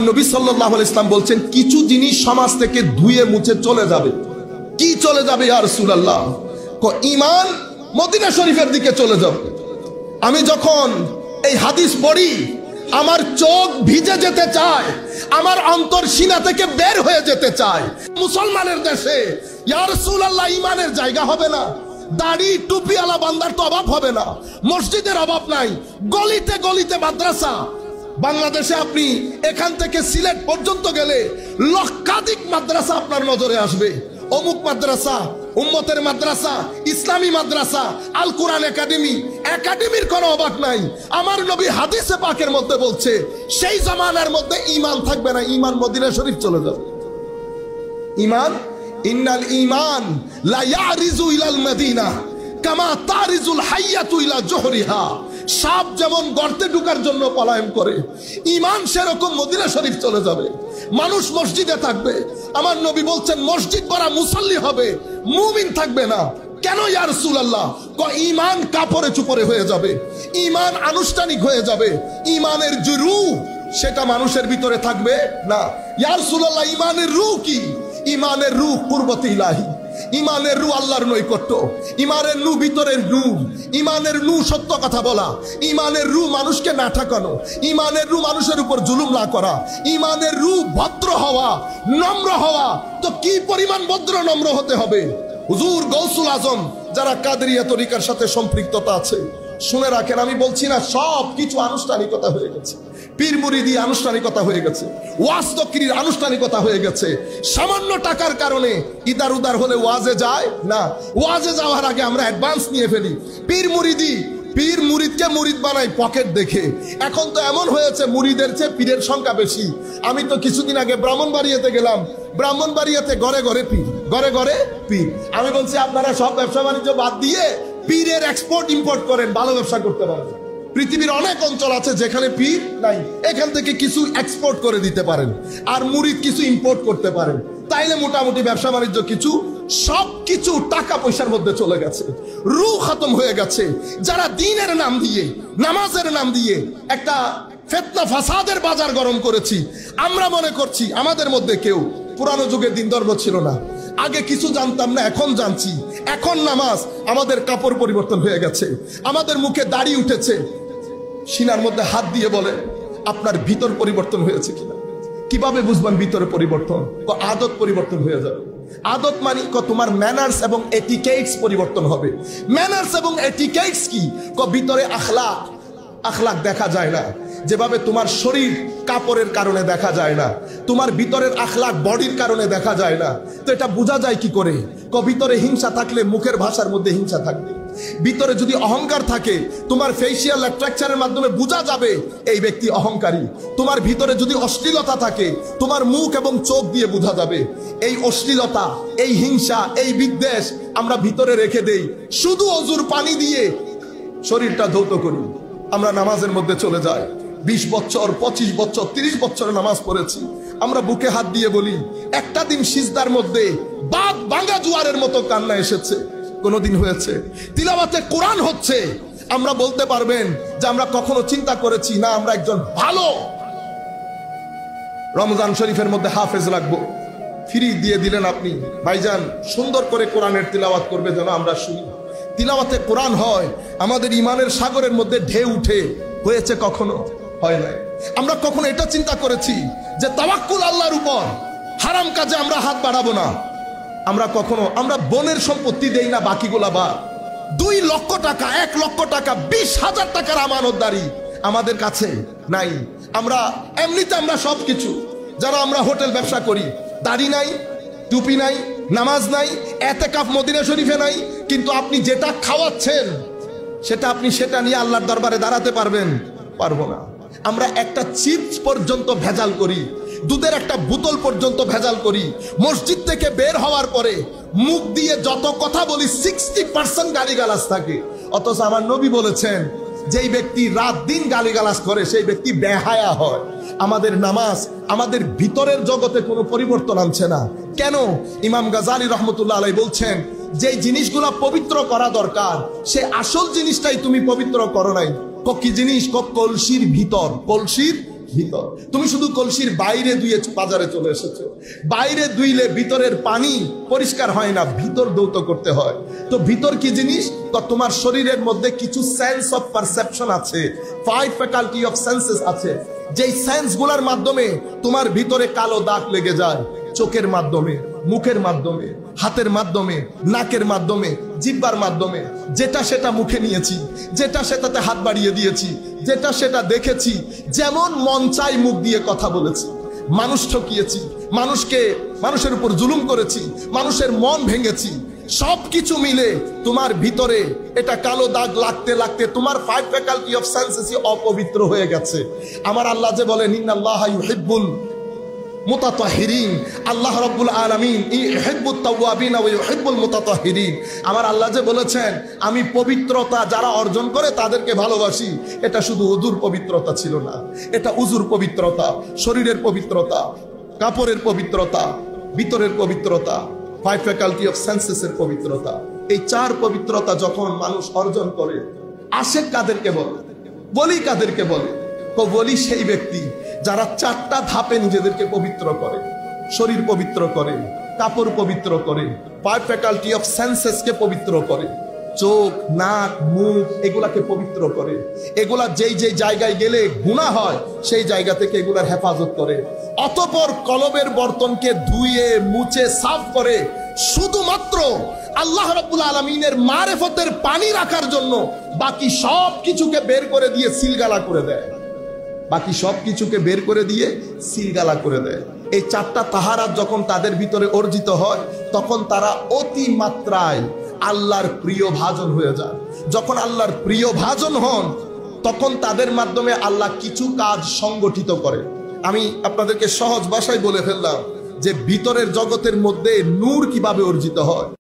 নবী সাল্লাল্লাহু আলাইহি ওয়াসাল্লাম বলছেন কিছু জিনিস সমাজ থেকে ধুয়ে মুছে চলে যাবে। কি চলে যাবে ইয়া রাসূলুল্লাহ? ঈমান মদিনা শরীফের দিকে চলে যাবে। আমি যখন এই হাদিস পড়ি আমার চোখ ভিজে যেতে চায়, আমার অন্তর সিনা থেকে বের হয়ে যেতে চায়। মুসলমানের দেশে ইয়া রাসূলুল্লাহ ঈমানের জায়গা হবে না, দাড়ি টুপিওয়ালা বান্দার তো অভাব হবে না, মসজিদের অভাব নাই, গলিতে গলিতে মাদ্রাসা। বাংলাদেশে আপনি এখান থেকে সিলেট পর্যন্ত গেলে লক্ষাধিক মাদ্রাসা আপনার নজরে আসবে। অমুক মাদ্রাসা, উম্মতের মাদ্রাসা, ইসলামী মাদ্রাসা, আল কোরআন একাডেমি, একাডেমির কোনো অভাব নাই। আমার নবী হাদিসে পাকের মধ্যে বলছে সেই জামানার মধ্যে ঈমান থাকবে না, ঈমান মদিনা শরীফ চলে যাবে। ঈমান, ইন্নাল ঈমান লা ইয়ারিজু ইলাল মদিনা কামা তারিজুল হাইয়াতু ইলা জুহরিহা। সাপ যেমন গর্তে ঢোকার জন্য পলায়ন করে, ঈমান সেরকম মদিনা শরীফ চলে যাবে। মানুষ মসজিদে থাকবে, আমার নবী বলছেন মসজিদ ভরা মুসল্লি হবে, মুমিন থাকবে না। কেন ইয়া রাসূলুল্লাহ? ঈমান কাপড়ে চুপড়ে হয়ে যাবে, ঈমান আনুষ্ঠানিক হয়ে যাবে, ঈমানের যে রূহ সেটা মানুষের ভিতরে থাকবে না। ইয়া রাসূলুল্লাহ ঈমানের রূহ কি? ঈমানের রূহ কুরবতে ইলাহি, ঈমানের রূহ আল্লাহর নৈকট্য, ঈমানের রূহ ভিতরের নূর, ঈমানের রূহ সত্য কথা বলা, ঈমানের রূহ মানুষকে না ঠকানো, ঈমানের রূহ মানুষের উপর জুলুম না করা, ঈমানের রূহ ভদ্র হওয়া, নম্র হওয়া। তো কি পরিমাণ ভদ্র নম্র হতে হবে? হুজুর গৌসুল আজম যারা কাদেরিয়া তরিকার সাথে সম্পৃক্ততা আছে শুনে রাখেন, আমি বলছি না সব কিছু আনুষ্ঠানিকতা হয়ে গেছে, পীর মুরিদি আনুষ্ঠানিকতা হয়ে গেছে, ওয়াজ তকরির আনুষ্ঠানিকতা হয়ে গেছে। সামান্য টাকার কারণে ইদার উদার হলে ওয়াজে যায় না, ওয়াজে যাওয়ার আগে আমরা অ্যাডভান্স নিয়ে ফেলি। পীর মুরিদকে মুরিদ বানাই পকেট দেখে। এখন তো এমন হয়েছে মুরিদের চেয়ে পীরের সংখ্যা বেশি। আমি তো কিছুদিন আগে ব্রাহ্মণবাড়িয়াতে গেলাম, ব্রাহ্মণবাড়িয়াতে ঘরে ঘরে পীর, ঘরে ঘরে পীর। আমি বলছি আপনারা সব ব্যবসা বাণিজ্য বাদ দিয়ে পীরের এক্সপোর্ট ইম্পোর্ট করেন, ভালো ব্যবসা করতে পারেন। পৃথিবীর অনেক অঞ্চল আছে যেখানে পীর নাই, এখান থেকে কিছু এক্সপোর্ট করে দিতে পারেন আর মুরিদ কিছু ইম্পোর্ট করতে পারেন, তাইলে মোটামুটি ব্যবসা বাণিজ্য কিছু, সবকিছু টাকা পয়সার মধ্যে চলে গেছে, রূহ খতম হয়ে গেছে। যারা দ্বীনের নাম দিয়ে, নামাজের নাম দিয়ে একটা ফিতনা ফাসাদের বাজার গরম করেছি, আমরা মনে করছি আমাদের মধ্যে কেউ পুরানো যুগে দ্বীন ধর্ম ছিল না, আগে কিছু জানতাম না, এখন জানছি। এখন নামাজ, আমাদের কাপড় পরিবর্তন হয়ে গেছে, আমাদের মুখে দাড়ি উঠেছে। সিনার মধ্যে হাত দিয়ে বলে আপনার ভিতর পরিবর্তন হয়েছে কিনা। কিভাবে বুঝবেন ভিতরে পরিবর্তন? আদত পরিবর্তন হয়ে যাবে। আদত মানে তোমার ম্যানার্স এবং এটিকেটস পরিবর্তন হবে। ম্যানার্স এবং এটিকেটস কি? ভিতরে আখলাক, আখলাক দেখা যায় না, যেভাবে তোমার শরীর কাপড়ের কারণে দেখা যায় না, তোমার ভিতরের আখলাক বডির কারণে দেখা যায় না। তো এটা বোঝা যায় কি করে? ভিতরে হিংসা থাকলে মুখের ভাষার মধ্যে হিংসা থাকবে। ভিতরে যদি অহংকার থাকে তোমার ফেসিয়াল স্ট্রাকচারের মাধ্যমে বোঝা যাবে এই ব্যক্তি অহংকারী। তোমার ভিতরে যদি অশ্লীলতা থাকে তোমার মুখ এবং চোখ দিয়ে বোঝা যাবে। এই অশ্লীলতা, এই হিংসা, এই বিদ্বেষ আমরা ভিতরে রেখে দেই, শুধু অজুর পানি দিয়ে শরীরটা ধৌত করি। আমরা নামাজের মধ্যে চলে যাই, 20 বছর 25 বছর 30 বছর নামাজ পড়েছি, আমরা বুকে হাত দিয়ে বলি একটা দিন সিজদার মধ্যে বাদ ভাঙা জোয়ারের মতো কান্না এসেছে? কোনদিন হয়েছে? তিলাওয়াতে কোরআন হচ্ছে, আমরা বলতে পারবেন যে আমরা কখনো চিন্তা করেছি না আমরা একজন ভালো রমজান শরীফের মধ্যে হাফেজ রাখবো? ফ্রি দিয়ে দিলেন আপনি, ভাইজান সুন্দর করে কোরআনের তিলাওয়াত করবে যেন আমরা শুনি। তিলাওয়াতে কোরআন হয়, আমাদের ইমানের সাগরের মধ্যে ঢেউ উঠে। হয়েছে? কখনো হয় নাই। আমরা কখনো এটা চিন্তা করেছি যে তাওয়াক্কুল আল্লাহর উপর, হারাম কাজে আমরা হাত বাড়াবো না? আমরা কখনো, আমরা বোনের সম্পত্তি দেই না বাকিগুলা বা 2 লক্ষ টাকা, 1 লক্ষ টাকা, 20,000 টাকার আমানতদারি আমাদের কাছে নাই। আমরা এমনিতে আমরা সবকিছু, যারা আমরা হোটেল ব্যবসা করি, দাড়ি নাই, টুপি নাই, নামাজ নাই, এতেকাফ মদিনা শরীফে নাই, কিন্তু আপনি যেটা খাওয়াচ্ছেন সেটা আপনি সেটা নিয়ে আল্লাহর দরবারে দাঁড়াতে পারবেন? পারবো না। আমরা একটা চিপস পর্যন্ত ভেজাল করি, দুধের একটা বোতল পর্যন্ত ভেজাল করি। মসজিদ থেকে বের হওয়ার পরে মুখ দিয়ে যত কথা বলি 60% গালিগালাজ থাকে। অথচ আমার নবী বলেছেন যেই ব্যক্তি রাত দিন গালিগালাজ করে সেই ব্যক্তি বেহায়া হয়। আমাদের নামাজ আমাদের ভিতরের জগতে কোনো পরিবর্তন আনছে না। কেন? ইমাম গাজালি রহমতুল্লাহ আলাইহি বলছেন যেই জিনিসগুলা পবিত্র করা দরকার সে আসল জিনিসটাই তুমি পবিত্র করো নাই। কি জিনিস? কলসির ভিতর, কলসির ভিতর। তুমি শুধু কলসির বাইরে ধুয়ে বাজারে চলে এসেছো, বাইরে ধুইলে ভিতরের পানি পরিষ্কার হয় না, ভিতর ধৌত করতে হয়। তো ভিতর কি জিনিস? তো তোমার শরীরের মধ্যে কিছু সেন্স অফ পারসেপশন আছে, 5 ফ্যাকাল্টি অফ সেন্সেস আছে, যেই সেন্স গুলার মাধ্যমে তোমার ভিতরে কালো দাগ লেগে যায়। চোখের মাধ্যমে, মুখের মাধ্যমে, হাতের মাধ্যমে, নাকের মাধ্যমে, জিহ্বার মাধ্যমে। যেটা সেটা মুখে নিয়েছি, যেটা সেটাতে হাত বাড়িয়ে দিয়েছি, যেটা সেটা দেখেছি, যেমন মন চাই মুখ দিয়ে কথা বলেছি, মানুষ ঠকিয়েছি, মানুষের উপর জুলুম করেছি, মানুষের মন ভেঙেছি। সবকিছু মিলে তোমার ভিতরে এটা কালো দাগ লাগতে লাগতে তোমার 5 ফ্যাকাল্টি অফ সেন্সেস অপবিত্র হয়ে গেছে। আমার আল্লাহ যে বলেন ইন্নাল্লাহা ইউহিব্বুল মুতাতাহহিরিন, আল্লাহ রাব্বুল আলামিন ইউহিব্বুত তাওয়াবিন ওয়া ইউহিব্বুল মুতাতাহহিরিন। আমার আল্লাহ যে বলেছেন আমি পবিত্রতা যারা অর্জন করে তাদেরকে ভালোবাসি, এটা শুধু ওযুর পবিত্রতা ছিল না, এটা উযুর পবিত্রতা, শরীরের পবিত্রতা, কাপড়ের পবিত্রতা, ভিতরের পবিত্রতা, 5 ফ্যাকাল্টি অফ সেন্সেসের পবিত্রতা। এই 4 পবিত্রতা যখন মানুষ অর্জন করে, আশেক কাদেরকে বলে, বলি কাদেরকে বলে? তো বলি সেই ব্যক্তি যারা 4টা ধাপে নিজেদেরকে পবিত্র করে, শরীর পবিত্র করে, কাপড় পবিত্র করে, 5 ফ্যাকাল্টি অফ সেন্সেসকে পবিত্র করে, চোখ, নাক, মুখ এগুলাকে পবিত্র করে। এগুলা যেই যেই জায়গায় গেলে গুনাহ হয় সেই জায়গা থেকে এগুলার হেফাজত করে। অতঃপর কলবের বর্তনকে ধুয়ে মুছে সাফ করে শুধুমাত্র আল্লাহ রাব্বুল আলামিনের মারিফতের পানি রাখার জন্য বাকি সব কিছুকে বের করে দিয়ে সিলগালা করে দেয়, বাকি সব কিছুকে বের করে দিয়ে সিলগালা করে দেয়। এই 4টা তাহারাত যখন তাদের ভিতরে অর্জিত হয় তখন তারা অতি মাত্রায় আল্লাহর প্রিয় ভাজন হয়ে যায়। যখন আল্লাহর প্রিয় ভাজন হন তখন তাদের মাধ্যমে আল্লাহ কিছু কাজ সংগঠিত করে। আমি আপনাদেরকে সহজ ভাষায় বলে ফেললাম যে ভিতরের জগতের মধ্যে নূর কিভাবে অর্জিত হয়।